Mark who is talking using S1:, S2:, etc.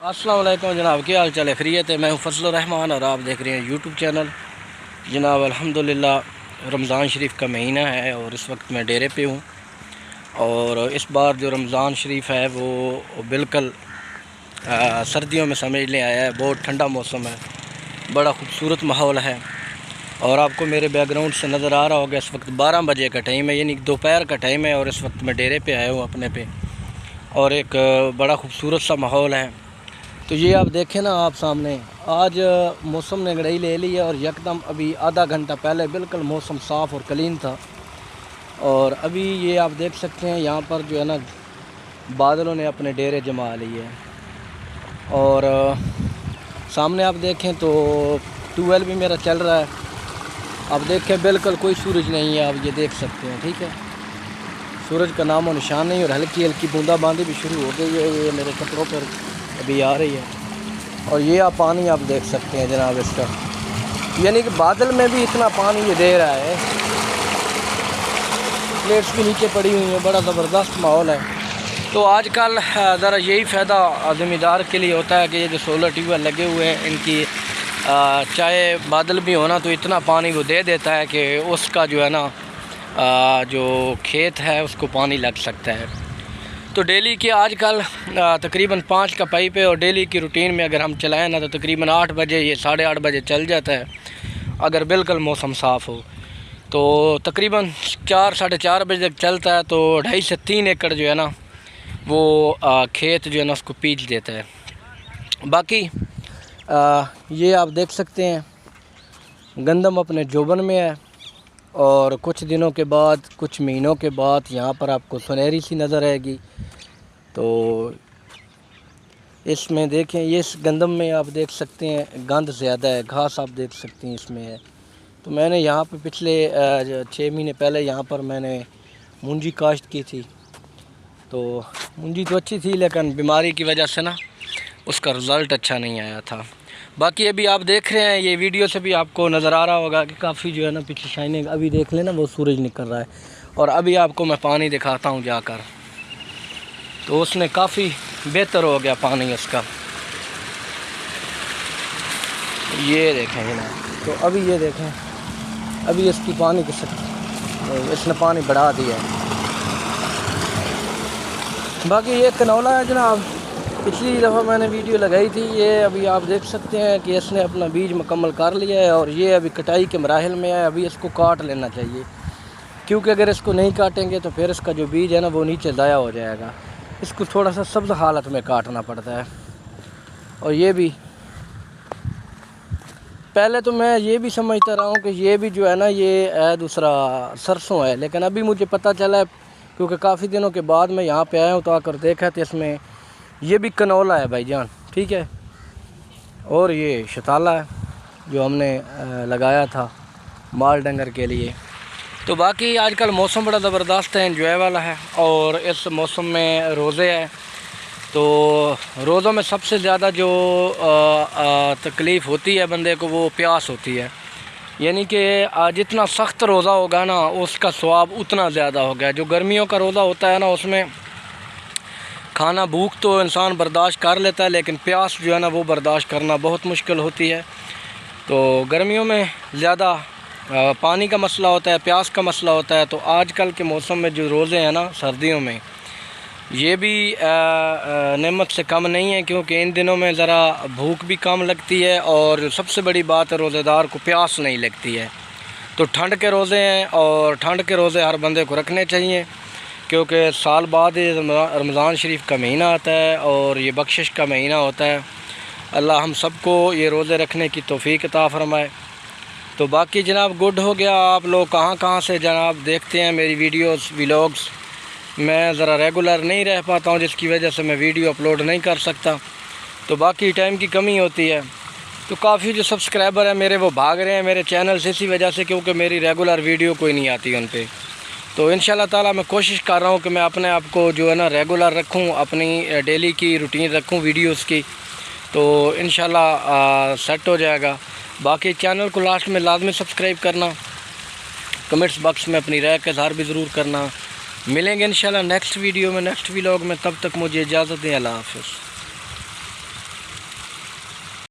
S1: السلام علیکم جناب، کیا حال چال ہے؟ خیریت ہے؟ میں ہوں فضل الرحمان اور آپ دیکھ رہے ہیں یوٹیوب چینل جناب۔ الحمدللہ رمضان شریف کا مہینہ ہے اور اس وقت میں ڈیرے پہ ہوں، اور اس بار جو رمضان شریف ہے وہ بالکل سردیوں میں سمجھ لیں آیا ہے۔ بہت ٹھنڈا موسم ہے، بڑا خوبصورت ماحول ہے، اور آپ کو میرے بیک گراؤنڈ سے نظر آ رہا ہوگا اس وقت 12 بجے کا ٹائم ہے، یعنی دوپہر کا ٹائم ہے، اور اس وقت میں ڈیرے پہ آیا ہوں اپنے پہ، اور ایک بڑا خوبصورت سا ماحول ہے۔ تو یہ آپ دیکھیں نا، آپ سامنے آج موسم نے انگڑائی لے لی ہے، اور یکدم ابھی آدھا گھنٹہ پہلے بالکل موسم صاف اور کلین تھا، اور ابھی یہ آپ دیکھ سکتے ہیں یہاں پر جو ہے نا بادلوں نے اپنے ڈیرے جما لیے ہیں، اور سامنے آپ دیکھیں تو ٹیوب ویل بھی میرا چل رہا ہے۔ آپ دیکھیں بالکل کوئی سورج نہیں ہے، آپ یہ دیکھ سکتے ہیں، ٹھیک ہے، سورج کا نام و نشان نہیں، اور ہلکی ہلکی بوندا باندی بھی شروع ہو گئی ہے، یہ میرے کپڑوں پر ابھی آ رہی ہے، اور یہ آپ پانی آپ دیکھ سکتے ہیں جناب اس کا، یعنی کہ بادل میں بھی اتنا پانی یہ دے رہا ہے، پلیٹس بھی نیچے پڑی ہوئی ہیں، بڑا زبردست ماحول ہے۔ تو آج کل ذرا یہی فائدہ زمیندار کے لیے ہوتا ہے کہ یہ جو سولر ٹیوب ویل لگے ہوئے ہیں، ان کی چاہے بادل بھی ہونا تو اتنا پانی وہ دے دیتا ہے کہ اس کا جو ہے نا جو کھیت ہے اس کو پانی لگ سکتا ہے۔ تو ڈیلی کی آج کل تقریباً 5 کا پائپ ہے، اور ڈیلی کی روٹین میں اگر ہم چلائیں نا تو تقریباً 8 بجے یہ 8:30 بجے چل جاتا ہے، اگر بالکل موسم صاف ہو تو تقریباً 4 ساڑھے 4 بجے تک چلتا ہے، تو 2.5 سے 3 ایکڑ جو ہے نا وہ کھیت جو ہے نا اس کو پیچ دیتا ہے۔ باقی یہ آپ دیکھ سکتے ہیں گندم اپنے جوبن میں ہے، اور کچھ دنوں کے بعد، کچھ مہینوں کے بعد یہاں پر آپ کو سنہری سی نظر آئے گی۔ تو اس میں دیکھیں، یہ اس گندم میں آپ دیکھ سکتے ہیں گند زیادہ ہے، گھاس آپ دیکھ سکتے ہیں اس میں ہے۔ تو میں نے یہاں پہ پچھلے 6 مہینے پہلے یہاں پر میں نے مونجی کاشت کی تھی، تو مونجی تو اچھی تھی، لیکن بیماری کی وجہ سے نا اس کا رزلٹ اچھا نہیں آیا تھا۔ باقی ابھی آپ دیکھ رہے ہیں، یہ ویڈیو سے بھی آپ کو نظر آ رہا ہوگا کہ کافی جو ہے نا پچھلی شائننگ ابھی دیکھ لیں نا، وہ سورج نکل رہا ہے، اور ابھی آپ کو میں پانی دکھاتا ہوں جا کر، تو اس نے کافی بہتر ہو گیا پانی اس کا، یہ دیکھیں جناب۔ تو ابھی یہ دیکھیں، ابھی اس کی پانی اس نے پانی بڑھا دیا ہے۔ باقی یہ کنولا ہے جناب، پچھلی دفعہ میں نے ویڈیو لگائی تھی، یہ ابھی آپ دیکھ سکتے ہیں کہ اس نے اپنا بیج مکمل کر لیا ہے، اور یہ ابھی کٹائی کے مراحل میں ہے۔ ابھی اس کو کاٹ لینا چاہیے، کیونکہ اگر اس کو نہیں کاٹیں گے تو پھر اس کا جو بیج ہے نا وہ نیچے ضائع ہو جائے گا۔ اس کو تھوڑا سا سبز حالت میں کاٹنا پڑتا ہے، اور یہ بھی پہلے تو میں یہ بھی سمجھتا رہا ہوں کہ یہ بھی جو ہے نا یہ دوسرا سرسوں ہے، لیکن ابھی مجھے پتہ چلا ہے، کیونکہ کافی دنوں کے بعد میں یہاں پہ آیا ہوں تو آ کر دیکھا تو اس میں یہ بھی کنولا ہے بھائی جان، ٹھیک ہے، اور یہ شتالہ ہے جو ہم نے لگایا تھا مال ڈنگر کے لیے۔ تو باقی آج کل موسم بڑا زبردست ہے، انجوائے والا ہے، اور اس موسم میں روزے ہیں، تو روزوں میں سب سے زیادہ جو تکلیف ہوتی ہے بندے کو وہ پیاس ہوتی ہے، یعنی کہ جتنا سخت روزہ ہوگا نا اس کا ثواب اتنا زیادہ ہوگا۔ جو گرمیوں کا روزہ ہوتا ہے نا اس میں کھانا بھوک تو انسان برداشت کر لیتا ہے، لیکن پیاس جو ہے نا وہ برداشت کرنا بہت مشکل ہوتی ہے۔ تو گرمیوں میں زیادہ پانی کا مسئلہ ہوتا ہے، پیاس کا مسئلہ ہوتا ہے، تو آج کل کے موسم میں جو روزے ہیں نا سردیوں میں، یہ بھی نعمت سے کم نہیں ہے، کیونکہ ان دنوں میں ذرا بھوک بھی کم لگتی ہے، اور سب سے بڑی بات ہے روزے دار کو پیاس نہیں لگتی ہے۔ تو ٹھنڈ کے روزے ہیں، اور ٹھنڈ کے روزے ہر بندے کو رکھنے چاہیے، کیونکہ سال بعد رمضان شریف کا مہینہ آتا ہے، اور یہ بخشش کا مہینہ ہوتا ہے۔ اللہ ہم سب کو یہ روزے رکھنے کی توفیق عطا فرمائے۔ تو باقی جناب گڈ ہو گیا، آپ لوگ کہاں سے جناب دیکھتے ہیں میری ویڈیوز ولاگز، میں ذرا ریگولر نہیں رہ پاتا ہوں، جس کی وجہ سے میں ویڈیو اپلوڈ نہیں کر سکتا، تو باقی ٹائم کی کمی ہوتی ہے۔ تو کافی جو سبسکرائبر ہیں میرے وہ بھاگ رہے ہیں میرے چینل سے اسی وجہ سے، کیونکہ میری ریگولر ویڈیو کوئی نہیں آتی ان پہ۔ تو انشاءاللہ تعالیٰ میں کوشش کر رہا ہوں کہ میں اپنے آپ کو جو ہے نا ریگولر رکھوں، اپنی ڈیلی کی روٹین رکھوں ویڈیوز کی، تو انشاءاللہ سیٹ ہو جائے گا۔ باقی چینل کو لاسٹ میں لازمی سبسکرائب کرنا، کمنٹس باکس میں اپنی رائے کا اظہار بھی ضرور کرنا۔ ملیں گے انشاءاللہ نیکسٹ ویڈیو میں، نیکسٹ ولاگ میں، تب تک مجھے اجازت دیں، اللہ حافظ۔